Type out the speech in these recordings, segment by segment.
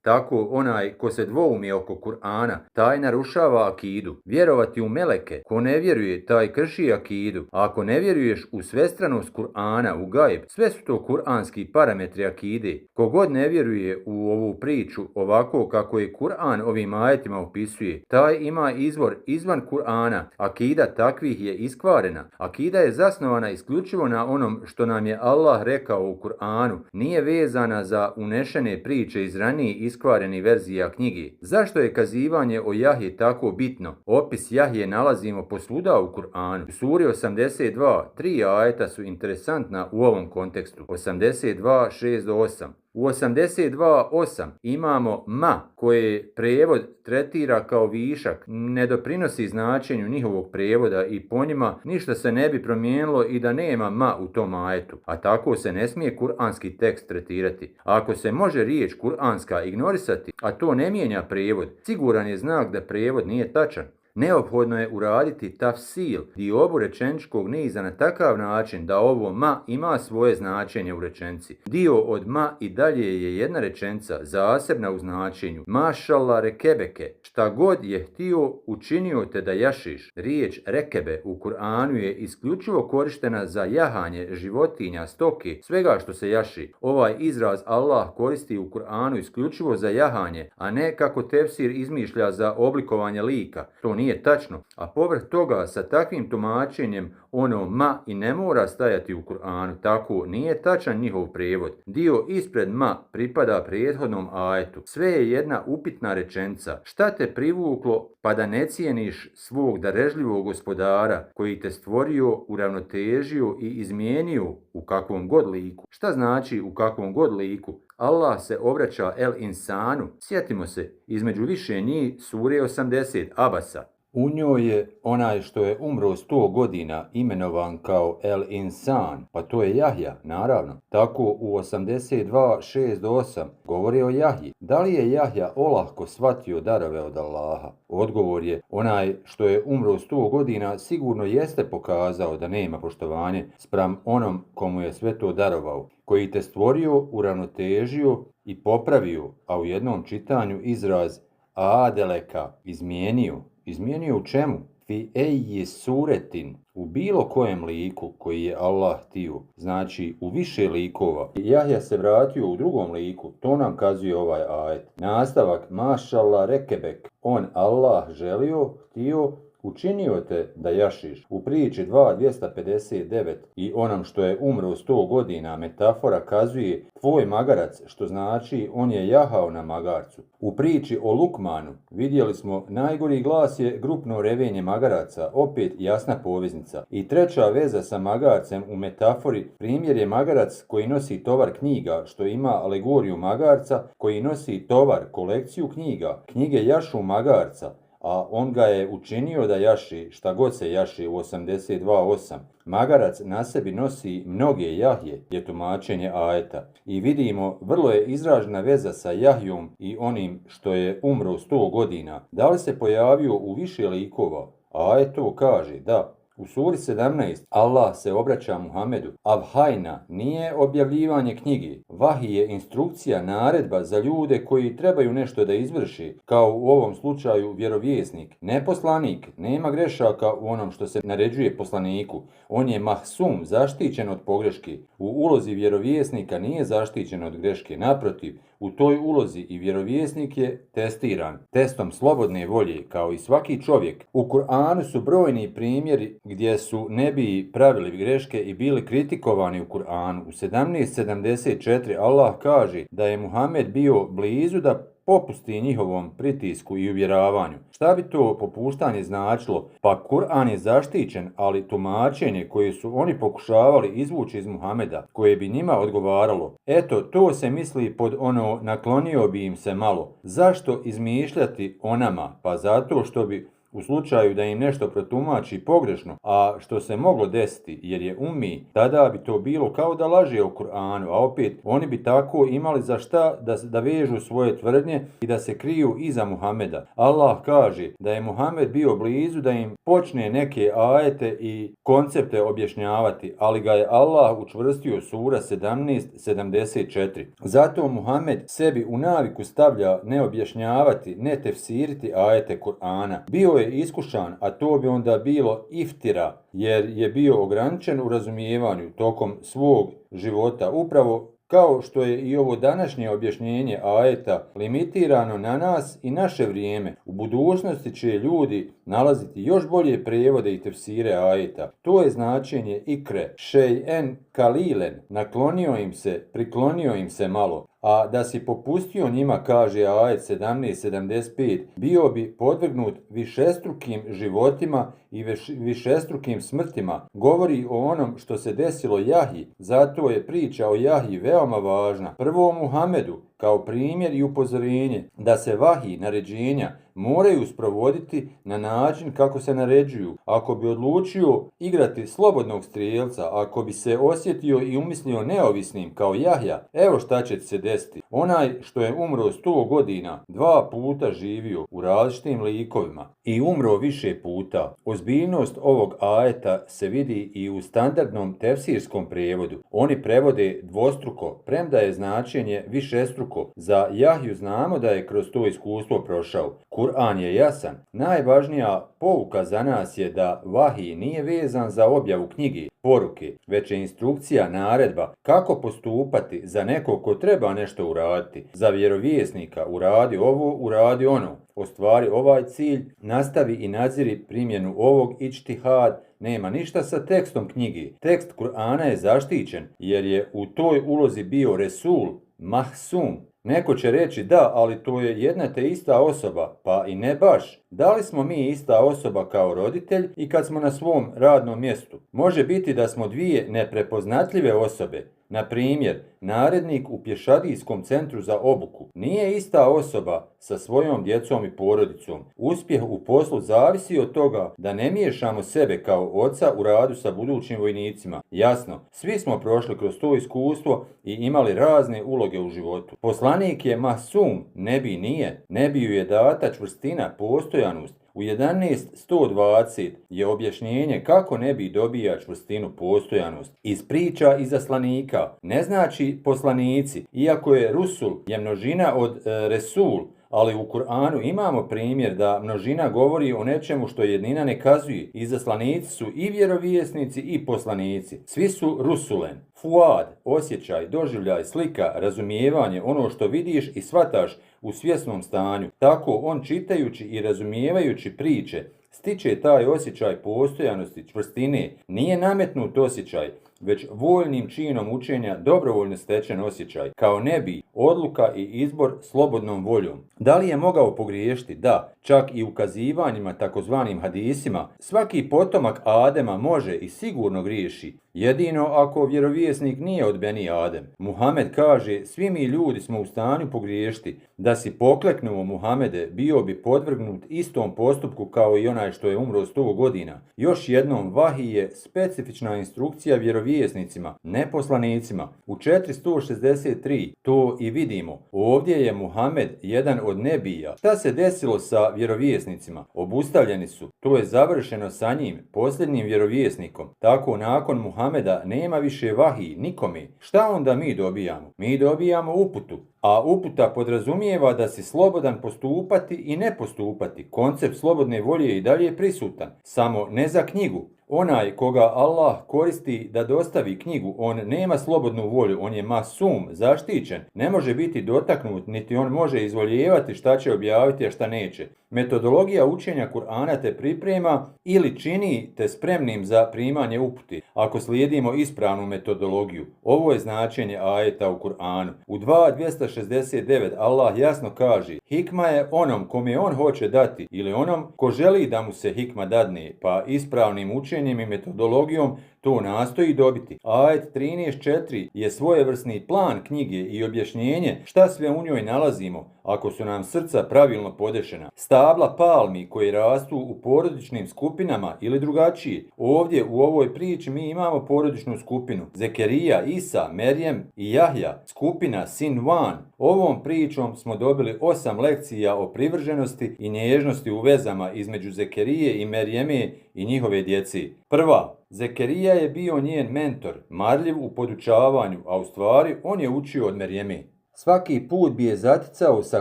Tako onaj ko se dvoumi oko Kur'ana, taj narušava akidu. Vjerovati u meleke, ko ne vjeruje, taj krši akidu. A ako ne vjeruješ u svestranost Kur'ana, u gajb, sve su to kur'anski parametri akide. Kogod ne vjeruje u ovu priču ovako kako je Kur'an ovim ajetima opisuje, taj ima izvor izvan Kur'ana. Akida takvih je iskvarena. Akida je zasnovana isključivo na onom što nam je Allah rekao u Kur'anu. Nije vezana za unešene priče iz ranije iskvarenih verzija knjige. Zašto je kazivanje o Jahje tako bitno? Opis Jahje nalazimo posvuda u Kur'anu. U suri 82, 3 ajeta su interesantna u ovom kontekstu. 82, 6-8. U 82.8 imamo ma koje prijevod tretira kao višak, ne doprinosi značenju njihovog prijevoda i po njima ništa se ne bi promijenilo i da nema ma u tom ajetu, a tako se ne smije kuranski tekst tretirati. A ako se može riječ kuranska ignorisati, a to ne mijenja prijevod, siguran je znak da prijevod nije tačan. Neophodno je uraditi tafsil, diobu rečeničkog niza na takav način da ovo ma ima svoje značenje u rečenici. Dio od ma i dalje je jedna rečenica, zasebna u značenju. Mašallah rekebeke, šta god je htio, učinio te da jašiš. Riječ rekebe u Kur'anu je isključivo korištena za jahanje životinja, stoke, svega što se jaši. Ovaj izraz Allah koristi u Kur'anu isključivo za jahanje, a ne kako tefsir izmišlja za oblikovanje lika. To nije tačno, a povrh toga sa takvim tumačenjem ono ma i ne mora stajati u Kur'anu, tako nije tačan njihov prijevod. Dio ispred ma pripada prethodnom ajetu. Sve je jedna upitna rečenica. Šta te privuklo pa da ne cijeniš svog darežljivog gospodara koji te stvorio, uravnotežio i izmijenio u kakvom god liku? Šta znači u kakvom god liku? Allah se obraća el insanu. Sjetimo se, između više njih sure 80 Abasa. U njoj je onaj što je umro 100 godina imenovan kao El Insan, pa to je Jahja, naravno. Tako u 82.6-8 govori o Jahji. Da li je Jahja olahko shvatio darove od Allaha? Odgovor je, onaj što je umro 100 godina sigurno jeste pokazao da nema poštovanje spram onom komu je sve to darovao, koji te stvorio, uravnotežio i popravio, a u jednom čitanju izraz adeleka izmijenio. Izmijenio u čemu? Fi eji suretin, u bilo kojem liku koji je Allah htio, znači u više likova. Jahja se vratio u drugom liku, to nam kazuje ovaj ajet. Nastavak, mašallah rekebek, on Allah želio, htio, učinio te da jašiš. U priči 2.259 i onom što je umro 100 godina metafora kazuje tvoj magarac, što znači on je jahao na magarcu. U priči o Lukmanu vidjeli smo najgori glas je grupno revenje magaraca, opet jasna poveznica. I treća veza sa magarcem u metafori primjer je magarac koji nosi tovar knjiga, što ima alegoriju magarca koji nosi tovar, kolekciju knjiga. Knjige jašu magarca, a on ga je učinio da jaši šta god se jaši u 82.8. Magarac na sebi nosi mnoge Jahje, je tumačenje ajeta. I vidimo, vrlo je izražena veza sa Jahjom i onim što je umro 100 godina. Da li se pojavio u više likova? Ajet to kaže, da. U suri 17 Allah se obraća Muhamedu. Avhajna nije objavljivanje knjige. Vahi je instrukcija, naredba za ljude koji trebaju nešto da izvrši, kao u ovom slučaju vjerovjesnik. Ne poslanik, nema grešaka u onom što se naređuje poslaniku. On je mahsum, zaštićen od pogreške. U ulozi vjerovjesnika nije zaštićen od greške. Naprotiv, u toj ulozi i vjerovjesnik je testiran testom slobodne volje, kao i svaki čovjek. U Kur'anu su brojni primjeri gdje su nebiji pravili greške i bili kritikovani u Kur'anu. U 17.74 Allah kaže da je Muhammed bio blizu da popusti njihovom pritisku i uvjeravanju. Šta bi to popuštanje značilo? Pa Kur'an je zaštićen, ali tumačenje koje su oni pokušavali izvući iz Muhameda, koje bi njima odgovaralo. Eto, to se misli pod ono naklonio bi im se malo. Zašto izmišljati o nama? Pa zato što bi u slučaju da im nešto protumači pogrešno, a što se moglo desiti jer je ummi, tada bi to bilo kao da laže o Kur'anu, a opet oni bi tako imali za šta da vežu svoje tvrdnje i da se kriju iza Muhameda. Allah kaže da je Muhammed bio blizu da im počne neke ajete i koncepte objašnjavati, ali ga je Allah učvrstio, sura 17:74. Zato Muhammed sebi u naviku stavlja ne objašnjavati, ne tefsiriti ajete Kur'ana. Bio je iskušan, a to bi onda bilo iftira, jer je bio ograničen u razumijevanju tokom svog života, upravo kao što je i ovo današnje objašnjenje ajeta limitirano na nas i naše vrijeme. U budućnosti će ljudi nalaziti još bolje prevode i tefsire ajeta. To je značenje ikre, šej'en kalilen, naklonio im se, priklonio im se malo. A da si popustio njima, kaže ajet 17:75, bio bi podvrgnut višestrukim životima i višestrukim smrtima. Govori o onom što se desilo Jahji, zato je priča o Jahji veoma važna. Prvo Muhamedu, kao primjer i upozorenje da se vahij, naređenja, moraju sprovoditi na način kako se naređuju. Ako bi odlučio igrati slobodnog strijelca, ako bi se osjetio i umislio neovisnim kao Jahja, evo šta će se desiti. Onaj što je umro 100 godina, 2 puta živio u različitim likovima i umro više puta. Ozbiljnost ovog ajeta se vidi i u standardnom tefsirskom prijevodu. Oni prevode dvostruko, premda je značenje višestruko. Za Jahju znamo da je kroz to iskustvo prošao. Kur'an je jasan. Najvažnija pouka za nas je da vahij nije vezan za objavu knjige, poruke, već je instrukcija, naredba kako postupati za nekog ko treba nešto uraditi. Za vjerovjesnika uradi ovo, uradi ono. Ostvari ovaj cilj, nastavi i nadziri primjenu ovog ičtihad. Nema ništa sa tekstom knjige. Tekst Kur'ana je zaštićen jer je u toj ulozi bio Resul, Mahsum. Neko će reći da, ali to je jedna te ista osoba, pa i ne baš. Da li smo mi ista osoba kao roditelj i kad smo na svom radnom mjestu? Može biti da smo dvije neprepoznatljive osobe. Na primjer, narednik u pješadijskom centru za obuku nije ista osoba sa svojom djecom i porodicom. Uspjeh u poslu zavisi od toga da ne miješamo sebe kao oca u radu sa budućim vojnicima. Jasno, svi smo prošli kroz to iskustvo i imali razne uloge u životu. Poslanik je masum, nebi nije. Nebiju je data čvrstina, postojanost. U 11:120 je objašnjenje kako nebi dobija čvrstinu, postojanost. Iz priča izaslanika, ne znači poslanici, iako je Rusul je množina od Resul, ali u Kur'anu imamo primjer da množina govori o nečemu što jednina ne kazuje. Izaslanici su i vjerovjesnici i poslanici. Svi su Rusulen. Fuad, osjećaj, doživljaj, slika, razumijevanje, ono što vidiš i shvataš u svjesnom stanju. Tako on čitajući i razumijevajući priče stiče taj osjećaj postojanosti, čvrstine. Nije nametnut osjećaj, već voljnim činom učenja dobrovoljno stečen osjećaj. Kao nebi, odluka i izbor slobodnom voljom. Da li je mogao pogriješiti? Da. Čak i ukazivanjima takozvanim hadisima, svaki potomak Adema može i sigurno griješi. Jedino ako vjerovjesnik nije od Beni Adem. Muhammed kaže, svi mi ljudi smo u stanju pogriješiti. Da si pokleknuo Muhamede, bio bi podvrgnut istom postupku kao i onaj što je umro 100 godina. Još jednom, vahij je specifična instrukcija vjerovjesnicima, ne poslanicima. U 463 to i vidimo. Ovdje je Muhammed jedan od nebija. Šta se desilo sa vjerovjesnicima? Obustavljeni su. To je završeno sa njim, posljednjim vjerovjesnikom. Tako nakon Muhameda nema više vahij nikome. Šta onda mi dobijamo? Mi dobijamo uputu. A uputa podrazumijeva da si slobodan postupati i ne postupati. Koncept slobodne volje je i dalje prisutan, samo ne za knjigu. Onaj koga Allah koristi da dostavi knjigu, on nema slobodnu volju, on je masum, zaštićen, ne može biti dotaknut, niti on može izvoljevati šta će objaviti, a šta neće. Metodologija učenja Kur'ana te priprema ili čini te spremnim za primanje uputi, ako slijedimo ispravnu metodologiju. Ovo je značenje ajeta u Kur'anu. U 2.269 Allah jasno kaže, hikma je onom kome on hoće dati ili onom ko želi da mu se hikma dadne, pa ispravnim učenjem i metodologijom to nastoji dobiti. Ajet 13.4 je svojevrsni plan knjige i objašnjenje šta sve u njoj nalazimo ako su nam srca pravilno podešena. Stabla palmi koji rastu u porodičnim skupinama ili drugačije. Ovdje u ovoj priči mi imamo porodičnu skupinu. Zekerija, Isa, Merjem i Jahja, skupina Sinvan. Ovom pričom smo dobili 8 lekcija o privrženosti i nježnosti u vezama između Zekerije i Merjeme i njihove djeci. Prva, Zekerija je bio njen mentor, marljiv u podučavanju, a u stvari on je učio od Merjeme. Svaki put bi je zaticao sa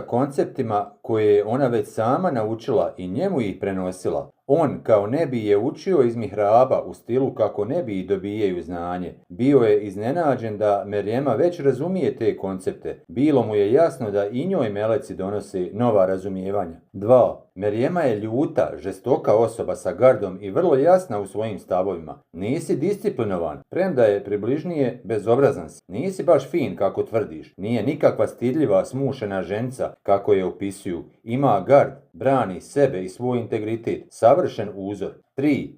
konceptima koje je ona već sama naučila i njemu ih prenosila. On kao nebi je učio iz mihraba u stilu kako nebi dobijaju znanje. Bio je iznenađen da Merjema već razumije te koncepte. Bilo mu je jasno da i njoj meleci donose nova razumijevanja. 2. Merjema je ljuta, žestoka osoba sa gardom i vrlo jasna u svojim stavovima. Nisi disciplinovan, premda je približnije bezobrazan si. Nisi baš fin kako tvrdiš. Nije nikakva stidljiva smušena ženca kako je opisuju. Ima gard, brani sebe i svoj integritet. Savršen uzor. 3.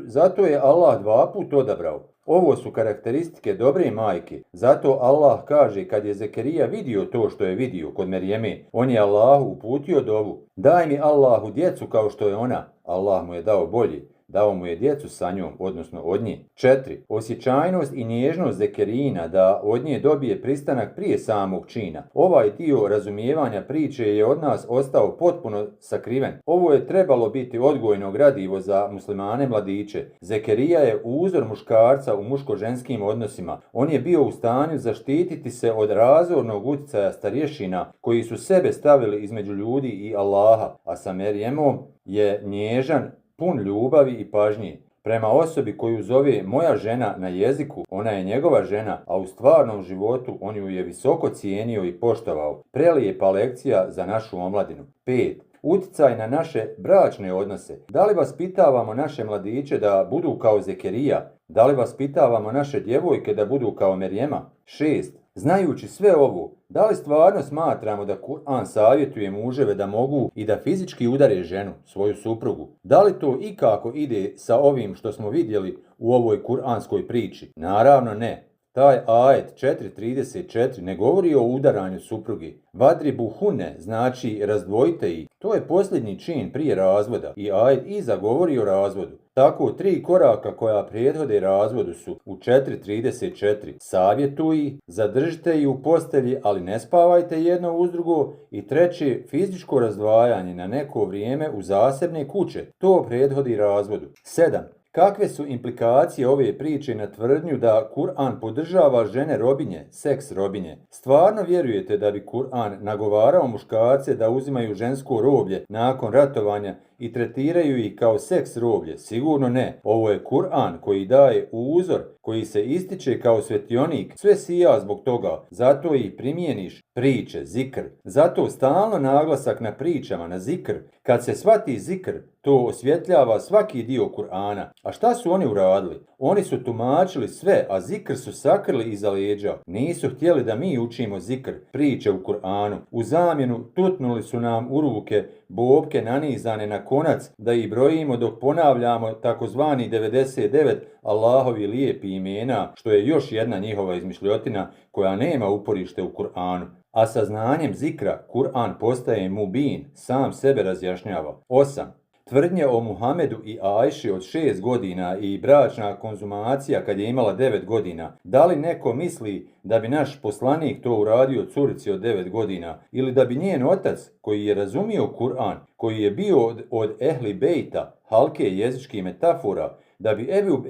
Zato je Allah 2 put odabrao. Ovo su karakteristike dobre majke. Zato Allah kaže kad je Zekerija vidio to što je vidio kod Merjeme, on je Allahu uputio dovu. Daj mi Allahu djecu kao što je ona. Allah mu je dao bolje. Dao mu je djecu sa njom, odnosno od nje. 4. Osjećajnost i nježnost Zekerijina da od nje dobije pristanak prije samog čina. Ovaj dio razumijevanja priče je od nas ostao potpuno sakriven. Ovo je trebalo biti odgojno gradivo za muslimane mladiće. Zekerija je uzor muškarca u muško-ženskim odnosima. On je bio u stanju zaštititi se od razornog utjecaja starješina koji su sebe stavili između ljudi i Allaha, a sa Merjemom je nježan, pun ljubavi i pažnje. Prema osobi koju zove moja žena na jeziku, ona je njegova žena, a u stvarnom životu on ju je visoko cijenio i poštovao. Prelijepa lekcija za našu omladinu. 5. Uticaj na naše bračne odnose. Da li vaspitavamo naše mladiće da budu kao Zekerija? Da li vaspitavamo naše djevojke da budu kao Merjema? 6. Znajući sve ovo, da li stvarno smatramo da Kur'an savjetuje muževe da mogu i da fizički udare ženu, svoju suprugu? Da li to ikako ide sa ovim što smo vidjeli u ovoj kur'anskoj priči? Naravno ne. Taj ajet 4.34 ne govori o udaranju suprugi. Vadribuhune znači razdvojite ih. To je posljednji čin prije razvoda i ajet iza govori o razvodu. Tako 3 koraka koja prethode razvodu su u 4.34. Savjetuj, zadržite ih u postelji, ali ne spavajte jedno uz drugo, i 3. fizičko razdvajanje na neko vrijeme u zasebne kuće. To prethodi razvodu. 7. Kakve su implikacije ove priče na tvrdnju da Kur'an podržava žene robinje, seks robinje? Stvarno vjerujete da bi Kur'an nagovarao muškarce da uzimaju žensko roblje nakon ratovanja i tretiraju ih kao seks roblje? Sigurno ne. Ovo je Kur'an koji daje uzor, koji se ističe kao svetionik. Sve sija zbog toga. Zato ih primjeniš. Priče, zikr. Zato stalno naglasak na pričama, na zikr. Kad se shvati zikr, to osvjetljava svaki dio Kur'ana. A šta su oni uradili? Oni su tumačili sve, a zikr su sakrili iza leđa. Nisu htjeli da mi učimo zikr, priče u Kur'anu. U zamjenu tutnuli su nam u ruke bobke nanizane na konac da ih brojimo dok ponavljamo takozvani 99 Allahovi lijepi imena, što je još jedna njihova izmišljotina koja nema uporište u Kur'anu. A sa znanjem zikra Kur'an postaje mubin, sam sebe razjašnjava. 8. Tvrdnje o Muhamedu i Ajši od 6 godina i bračna konzumacija kad je imala 9 godina. Da li neko misli da bi naš poslanik to uradio curici od 9 godina? Ili da bi njen otac, koji je razumio Kur'an, koji je bio od ehli bejta, halke jezičkih metafora, da bi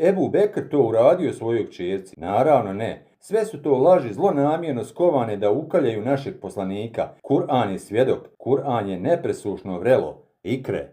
Ebu Bekr to uradio svojoj kćerci? Naravno ne. Sve su to laži zlonamjerno skovane da ukaljaju našeg poslanika. Kur'an je svjedok. Kur'an je nepresušno vrelo. Ikre.